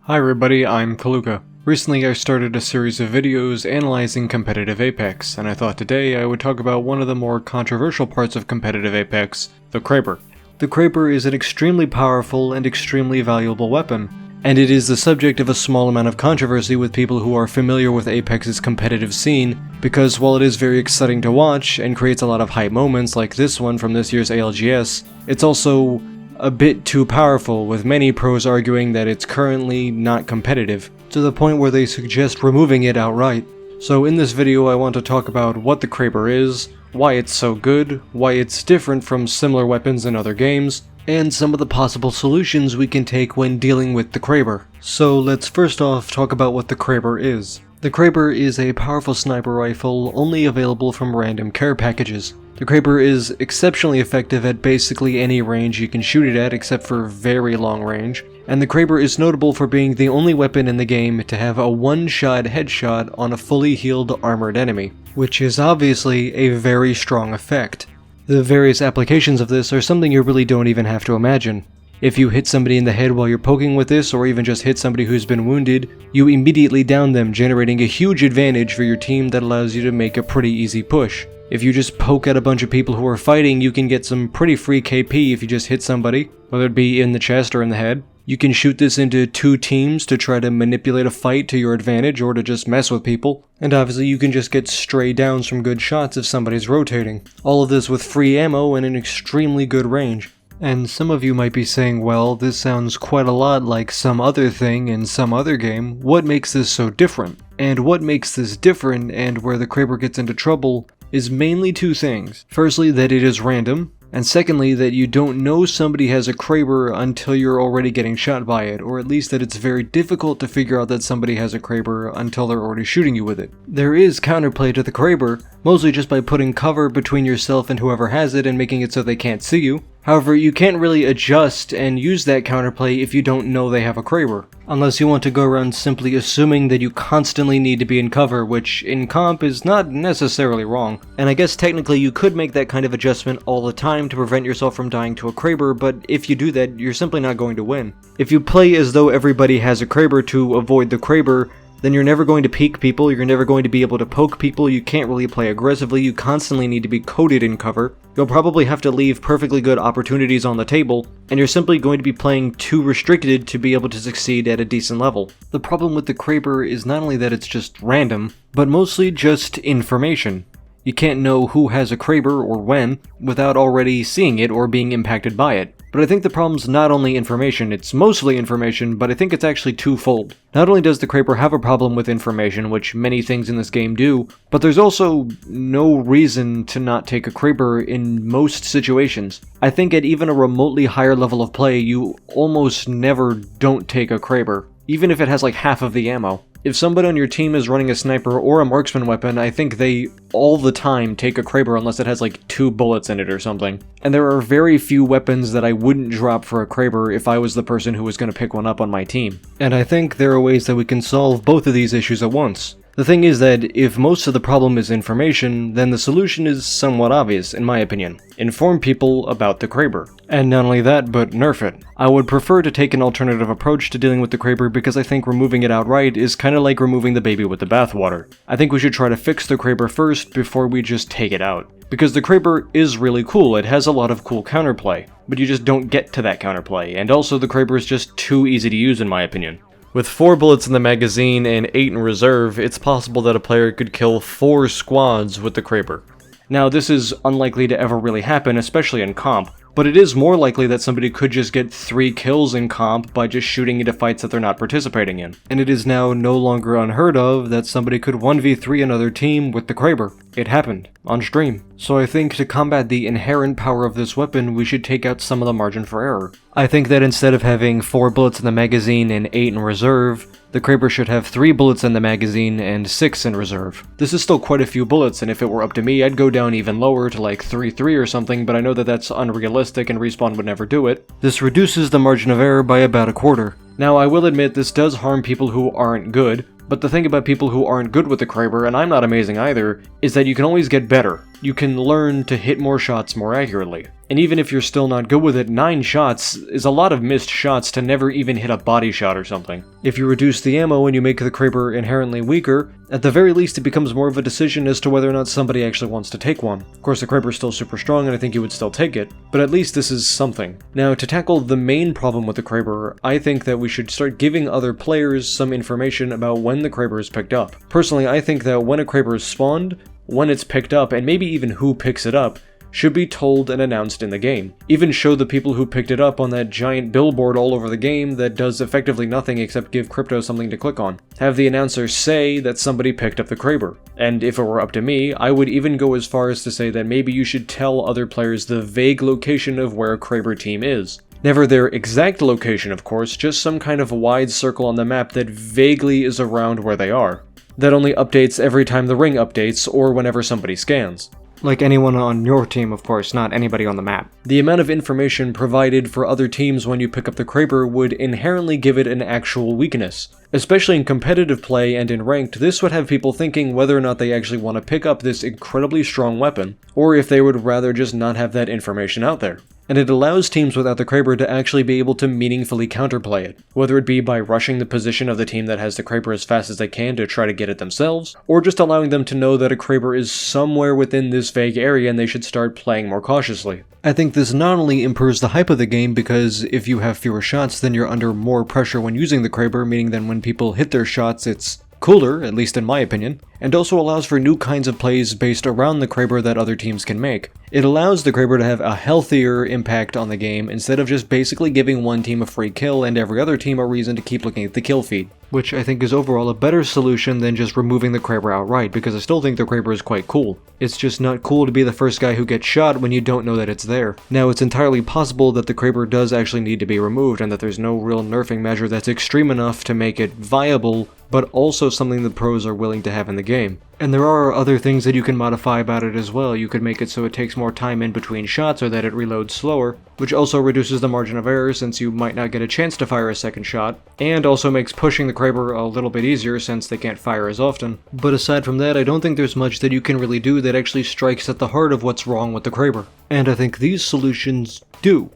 Hi everybody, I'm Kaluka. Recently I started a series of videos analyzing competitive Apex, and I thought today I would talk about one of the more controversial parts of competitive Apex, the Kraber. The Kraber is an extremely powerful and extremely valuable weapon, and it is the subject of a small amount of controversy with people who are familiar with Apex's competitive scene, because while it is very exciting to watch and creates a lot of hype moments like this one from this year's ALGS, it's also a bit too powerful, with many pros arguing that it's currently not competitive, to the point where they suggest removing it outright. So in this video I want to talk about what the Kraber is, why it's so good, why it's different from similar weapons in other games, and some of the possible solutions we can take when dealing with the Kraber. So let's first off talk about what the Kraber is. The Kraber is a powerful sniper rifle only available from random care packages. The Kraber is exceptionally effective at basically any range you can shoot it at except for very long range, and the Kraber is notable for being the only weapon in the game to have a one-shot headshot on a fully healed armored enemy, which is obviously a very strong effect. The various applications of this are something you really don't even have to imagine. If you hit somebody in the head while you're poking with this, or even just hit somebody who's been wounded, you immediately down them, generating a huge advantage for your team that allows you to make a pretty easy push. If you just poke at a bunch of people who are fighting, you can get some pretty free KP if you just hit somebody, whether it be in the chest or in the head. You can shoot this into two teams to try to manipulate a fight to your advantage or to just mess with people. And obviously you can just get stray downs from good shots if somebody's rotating. All of this with free ammo and an extremely good range. And some of you might be saying, well, this sounds quite a lot like some other thing in some other game. What makes this so different? And what makes this different and where the Kraber gets into trouble is mainly two things. Firstly, that it is random, and secondly, that you don't know somebody has a Kraber until you're already getting shot by it, or at least that it's very difficult to figure out that somebody has a Kraber until they're already shooting you with it. There is counterplay to the Kraber, mostly just by putting cover between yourself and whoever has it and making it so they can't see you. However, you can't really adjust and use that counterplay if you don't know they have a Kraber, unless you want to go around simply assuming that you constantly need to be in cover, which in comp is not necessarily wrong. And I guess technically you could make that kind of adjustment all the time to prevent yourself from dying to a Kraber, but if you do that, you're simply not going to win. If you play as though everybody has a Kraber to avoid the Kraber, then you're never going to peek people, you're never going to be able to poke people, you can't really play aggressively, you constantly need to be coated in cover, you'll probably have to leave perfectly good opportunities on the table, and you're simply going to be playing too restricted to be able to succeed at a decent level. The problem with the Kraber is not only that it's just random, but mostly just information. You can't know who has a Kraber or when, without already seeing it or being impacted by it. But I think the problem's not only information, it's mostly information, but I think it's actually twofold. Not only does the Kraber have a problem with information, which many things in this game do, but there's also no reason to not take a Kraber in most situations. I think at even a remotely higher level of play, you almost never don't take a Kraber, even if it has like half of the ammo. If somebody on your team is running a sniper or a marksman weapon, I think they all the time take a Kraber unless it has like 2 bullets in it or something. And there are very few weapons that I wouldn't drop for a Kraber if I was the person who was going to pick one up on my team. And I think there are ways that we can solve both of these issues at once. The thing is that if most of the problem is information, then the solution is somewhat obvious, in my opinion. Inform people about the Kraber. And not only that, but nerf it. I would prefer to take an alternative approach to dealing with the Kraber because I think removing it outright is kinda like removing the baby with the bathwater. I think we should try to fix the Kraber first before we just take it out. Because the Kraber is really cool, it has a lot of cool counterplay, but you just don't get to that counterplay, and also the Kraber is just too easy to use in my opinion. With 4 bullets in the magazine and 8 in reserve, it's possible that a player could kill 4 squads with the Kraber. Now, this is unlikely to ever really happen, especially in comp, but it is more likely that somebody could just get 3 kills in comp by just shooting into fights that they're not participating in. And it is now no longer unheard of that somebody could 1v3 another team with the Kraber. It happened, on stream. So I think to combat the inherent power of this weapon, we should take out some of the margin for error. I think that instead of having 4 bullets in the magazine and 8 in reserve, the Kraber should have 3 bullets in the magazine and 6 in reserve. This is still quite a few bullets, and if it were up to me, I'd go down even lower to like 3-3 or something, but I know that that's unrealistic and Respawn would never do it. This reduces the margin of error by about a quarter. Now, I will admit this does harm people who aren't good, but the thing about people who aren't good with the Kraber, and I'm not amazing either, is that you can always get better. you can learn to hit more shots more accurately. And even if you're still not good with it, 9 shots is a lot of missed shots to never even hit a body shot or something. If you reduce the ammo and you make the Kraber inherently weaker, at the very least it becomes more of a decision as to whether or not somebody actually wants to take one. Of course, the Kraber's still super strong and I think you would still take it, but at least this is something. Now, to tackle the main problem with the Kraber, I think that we should start giving other players some information about when the Kraber is picked up. Personally, I think that when a Kraber is spawned, when it's picked up, and maybe even who picks it up, should be told and announced in the game. Even show the people who picked it up on that giant billboard all over the game that does effectively nothing except give crypto something to click on. Have the announcer say that somebody picked up the Kraber. And if it were up to me, I would even go as far as to say that maybe you should tell other players the vague location of where a Kraber team is. Never their exact location, of course, just some kind of wide circle on the map that vaguely is around where they are. That only updates every time the ring updates or whenever somebody scans. Like anyone on your team, of course, not anybody on the map. The amount of information provided for other teams when you pick up the Kraber would inherently give it an actual weakness. Especially in competitive play and in ranked, this would have people thinking whether or not they actually want to pick up this incredibly strong weapon, or if they would rather just not have that information out there. And it allows teams without the Kraber to actually be able to meaningfully counterplay it, whether it be by rushing the position of the team that has the Kraber as fast as they can to try to get it themselves, or just allowing them to know that a Kraber is somewhere within this vague area and they should start playing more cautiously. I think this not only improves the hype of the game because if you have fewer shots then you're under more pressure when using the Kraber, meaning that when people hit their shots it's cooler, at least in my opinion, and also allows for new kinds of plays based around the Kraber that other teams can make. It allows the Kraber to have a healthier impact on the game instead of just basically giving one team a free kill and every other team a reason to keep looking at the kill feed, which I think is overall a better solution than just removing the Kraber outright, because I still think the Kraber is quite cool. It's just not cool to be the first guy who gets shot when you don't know that it's there. Now, it's entirely possible that the Kraber does actually need to be removed and that there's no real nerfing measure that's extreme enough to make it viable, but also something the pros are willing to have in the game. And there are other things that you can modify about it as well. You could make it so it takes more time in between shots or that it reloads slower, which also reduces the margin of error since you might not get a chance to fire a second shot, and also makes pushing the Kraber a little bit easier since they can't fire as often. But aside from that, I don't think there's much that you can really do that actually strikes at the heart of what's wrong with the Kraber. And I think these solutions do.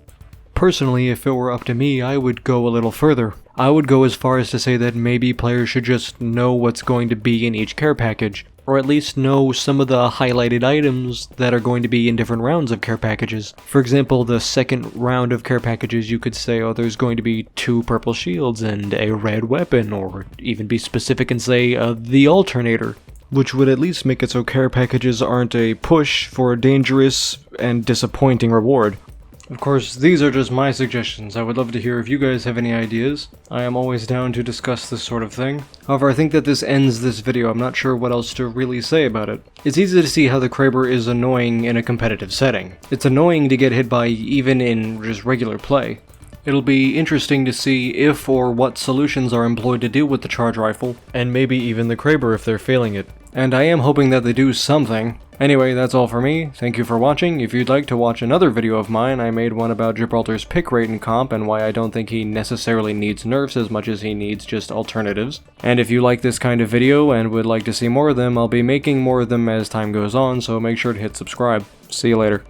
Personally, if it were up to me, I would go a little further. I would go as far as to say that maybe players should just know what's going to be in each care package, or at least know some of the highlighted items that are going to be in different rounds of care packages. For example, the second round of care packages, you could say, oh, there's going to be 2 purple shields and a red weapon, or even be specific and say, the alternator, which would at least make it so care packages aren't a push for a dangerous and disappointing reward. Of course, these are just my suggestions. I would love to hear if you guys have any ideas. I am always down to discuss this sort of thing. However, I think that this ends this video. I'm not sure what else to really say about it. It's easy to see how the Kraber is annoying in a competitive setting. It's annoying to get hit by even in just regular play. It'll be interesting to see if or what solutions are employed to deal with the charge rifle, and maybe even the Kraber if they're failing it. And I am hoping that they do something. Anyway, that's all for me. Thank you for watching. If you'd like to watch another video of mine, I made one about Gibraltar's pick rate in comp and why I don't think he necessarily needs nerfs as much as he needs just alternatives. And if you like this kind of video and would like to see more of them, I'll be making more of them as time goes on, so make sure to hit subscribe. See you later.